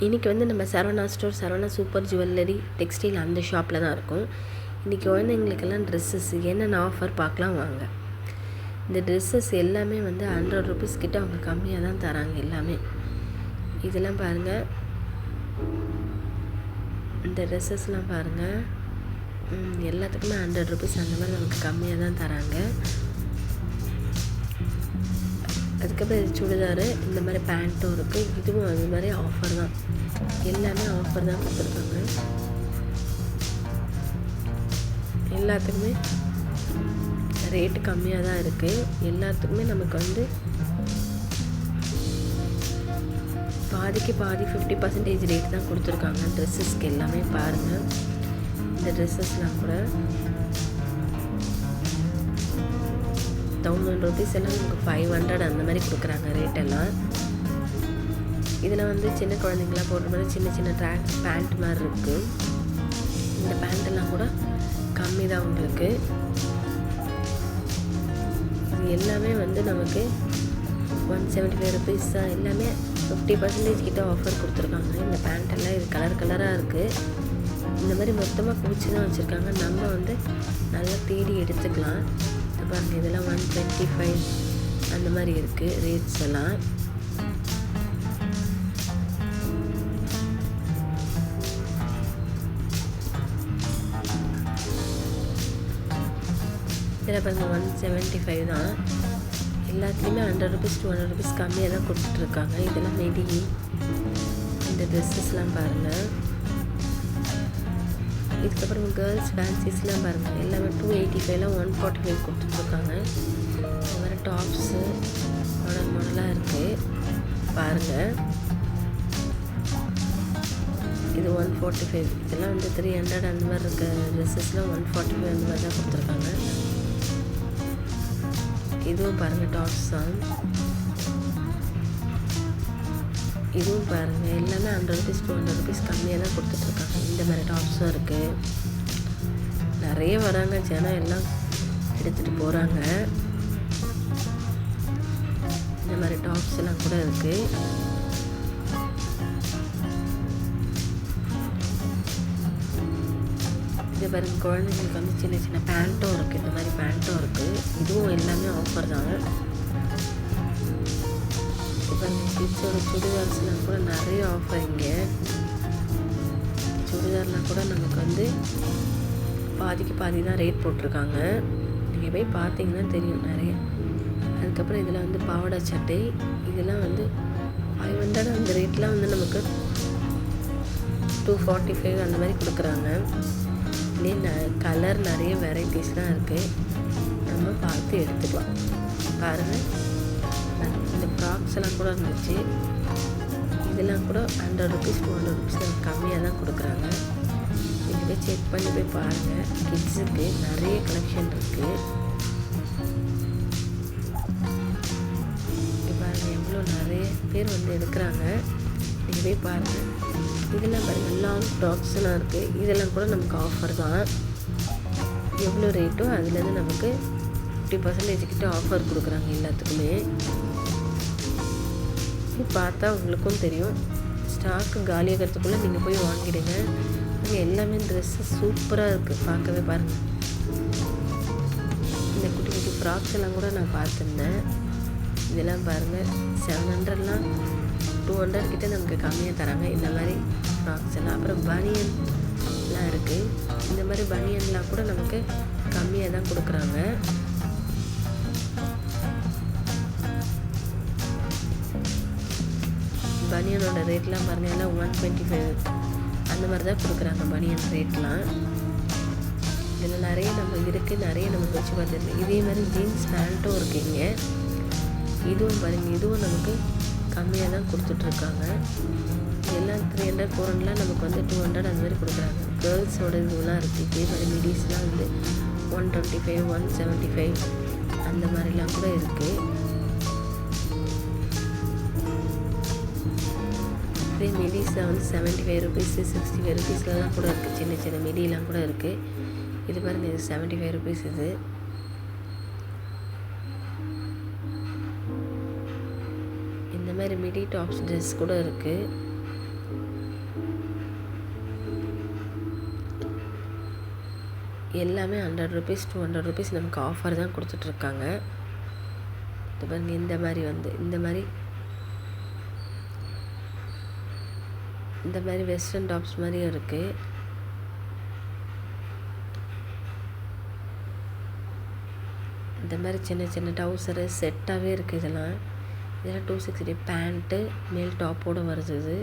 இன்றைக்கி வந்து நம்ம Saravana store, Saravana super jewellery textile அந்த ஷாப்பில் தான் இருக்கும். இன்றைக்கி குழந்தைங்களுக்கெல்லாம் ட்ரெஸ்ஸஸ் என்னென்ன ஆஃபர் பார்க்கலாம் வாங்க. இந்த ட்ரெஸ்ஸஸ் எல்லாமே வந்து 100 ருபீஸ் கிட்ட அவங்க கம்மியாக தான் தராங்க எல்லாமே. இதெல்லாம் பாருங்கள், இந்த ட்ரெஸ்ஸஸ்லாம் பாருங்கள், எல்லாத்துக்குமே 100 ருபீஸ் அந்த மாதிரி நமக்கு கம்மியாக தான் தராங்க. அதுக்கப்புறம் இது சுடிதாரு, இந்த மாதிரி பேண்ட்டும் இருக்குது. இதுவும் அது மாதிரி ஆஃபர் தான், எல்லாமே ஆஃபர் தான் கொடுத்துருக்காங்க. எல்லாத்துக்குமே ரேட்டு கம்மியாக தான் இருக்குது. எல்லாத்துக்குமே நமக்கு வந்து பாதிக்கு பாதி 50% ரேட் தான் கொடுத்துருக்காங்க ட்ரெஸ்ஸஸ்க்கு எல்லாமே. பாருங்கள், இந்த ட்ரெஸ்ஸஸ்லாம் கூட 1000 ருபீஸ் எல்லாம் நமக்கு 500 அந்த மாதிரி கொடுக்குறாங்க ரேட்டெல்லாம். இதில் வந்து சின்ன குழந்தைங்களாம் போடுற மாதிரி சின்ன சின்ன பேண்ட் மாதிரி இருக்குது. இந்த பேண்ட்டெல்லாம் கூட கம்மி தான் உங்களுக்கு. இது எல்லாமே வந்து நமக்கு 175 ருபீஸ் தான். எல்லாமே 50% கிட்ட ஆஃபர் கொடுத்துருக்காங்க. இந்த பேண்ட்டெல்லாம் இது கலர் கலராக இருக்குது. இந்த மாதிரி மொத்தமாக குவிச்சு தான் வச்சுருக்காங்க. நம்ம வந்து நல்லா தேடி எடுத்துக்கலாம். பாருங்கள், இதெல்லாம் 125 அந்த மாதிரி இருக்குது ரேட்ஸ் எல்லாம். இதில் பாருங்கள் 175 தான். எல்லாத்துலேயுமே 100 ருபீஸ் 200 ருபீஸ் கம்மியாக தான் கொடுத்துட்ருக்காங்க. இதெல்லாம் மெடி. இந்த ட்ரெஸ்ஸஸ்லாம் பாருங்கள். இதுக்கப்புறம் கேர்ள்ஸ் ஃபேன்சிஸ்லாம் பாருங்கள், எல்லாமே 285லாம் 145 கொடுத்துட்ருக்காங்க. இந்த மாதிரி டாப்ஸு மாடலாக இருக்குது பாருங்கள். இது 145. இதெல்லாம் வந்து 300 அந்த மாதிரி இருக்க ட்ரெஸ்ஸஸ்லாம் 145 அந்த மாதிரி தான் கொடுத்துருக்காங்க. இதுவும் பாருங்கள் டாப்ஸ் தான். இதுவும் பாருங்கள், எல்லாமே 100 ருபீஸ் 200 ருபீஸ் கம்மியாக தான் கொடுத்துட்ருக்காங்க. இந்த மாதிரி டாப்ஸும் இருக்குது. நிறைய வராங்க, ஜனம் எல்லாம் எடுத்துகிட்டு போகிறாங்க. இந்த மாதிரி டாப்ஸ் எல்லாம் கூட இருக்குது. இது பாருங்கள், குழந்தைங்களுக்கு வந்து சின்ன சின்ன பேண்ட்டும் இருக்குது. இந்த மாதிரி பேண்ட்டும் இருக்குது. இதுவும் எல்லாமே ஆஃபர் தான். இப்போ கிட்ஸோட சுடிதார்ஸ்லாம் கூட நிறைய ஆஃபர். இங்கே சுடிதார்லாம் கூட நமக்கு வந்து பாதிக்கு பாதி தான் ரேட் போட்டிருக்காங்க. நீங்கள் போய் பார்த்தீங்கன்னா தெரியும் நிறைய. அதுக்கப்புறம் இதில் வந்து பாவாடை சட்டை, இதெல்லாம் வந்து 500 அந்த ரேட்லாம் வந்து நமக்கு 245 அந்த மாதிரி கொடுக்குறாங்க. இதுலேயே கலர் நிறைய வெரைட்டிஸ்லாம் இருக்குது. நம்ம பார்த்து எடுத்துக்கலாம். பாருங்கள், இந்த ஃப்ராக்ஸ் எல்லாம் கூட இருந்துச்சு. இதெல்லாம் கூட 100 ருபீஸ் 200 ருபீஸ் கம்மியாக தான் கொடுக்குறாங்க. நீங்கள் போய் செக் பண்ணி போய் பாருங்கள். கிட்ஸுக்கு நிறைய கலெக்ஷன் இருக்குது. இப்போ பாருங்கள், எவ்வளோ நிறைய பேர் வந்து எடுக்கிறாங்க. நீங்கள் போய் பாருங்கள். இதெல்லாம் பாருங்கள், லாங் டாப்ஸ்லாம் இருக்குது. இதெல்லாம் கூட நமக்கு ஆஃபர் தான். எவ்வளோ ரேட்டோ அதுலேருந்து நமக்கு 50% கிட்ட ஆஃபர் கொடுக்குறாங்க எல்லாத்துக்குமே. பார்த்தா உங்களுக்கும் தெரியும். ஸ்டாக்கு காலியாகிறதுக்குள்ளே நீங்கள் போய் வாங்கிடுங்க. அங்கே எல்லாமே ட்ரெஸ்ஸு சூப்பராக இருக்குது. பார்க்கவே பாருங்கள். இந்த குட்டி குட்டி ஃப்ராக்ஸ் எல்லாம் கூட நான் பார்த்துருந்தேன். இதெல்லாம் பாருங்கள், 700லாம் 200 கிட்ட நமக்கு கம்மியாக தராங்க. இந்த மாதிரி ஃப்ராக்ஸ் எல்லாம். அப்புறம் பனியன்லாம் இருக்குது. இந்த மாதிரி பனியன்லாம் கூட நமக்கு கம்மியாக தான் கொடுக்குறாங்க. பனியனோட ரேட்லாம் பாருங்கள், எல்லாம் 125 அந்த மாதிரி தான் கொடுக்குறாங்க பனியன் ரேட்லாம். இதில் நிறைய நம்ம இருக்குது, நிறைய நமக்கு வச்சு பார்த்துருக்கு. இதே மாதிரி ஜீன்ஸ் பேண்ட்டும் இருக்குங்க. இதுவும் பாருங்கள், இதுவும் நமக்கு கம்மியாக தான் கொடுத்துட்ருக்காங்க. எல்லாம் 300 400லாம் நமக்கு வந்து 200 அந்த மாதிரி கொடுக்குறாங்க. கேர்ள்ஸோட இதுலாம் இருக்குது. இதே மாதிரி மிடிஸ்லாம் வந்து 125 175 அந்த மாதிரிலாம் கூட இருக்குது. இதே மிடிஸில் வந்து 75 ருபீஸு 65 ருபீஸ்லாம் கூட இருக்குது. சின்ன சின்ன மிடிலாம் கூட இருக்குது. இது பாருங்கள், இது 75 ருபீஸ். இது இந்த மாதிரி மிடி டாப்ஸ் ட்ரெஸ் கூட இருக்குது. எல்லாமே 100 ருபீஸ் 200 ருபீஸ் நமக்கு ஆஃபர் தான் கொடுத்துட்ருக்காங்க. இது பாருங்க, இந்த மாதிரி வெஸ்டர்ன் டாப்ஸ் மாதிரியும் இருக்குது. இந்த மாதிரி சின்ன சின்ன டவுசரு செட்டாகவே இருக்குது. இதெல்லாம் 260 பேண்ட்டு மேல் டாப்போடு வருது. இது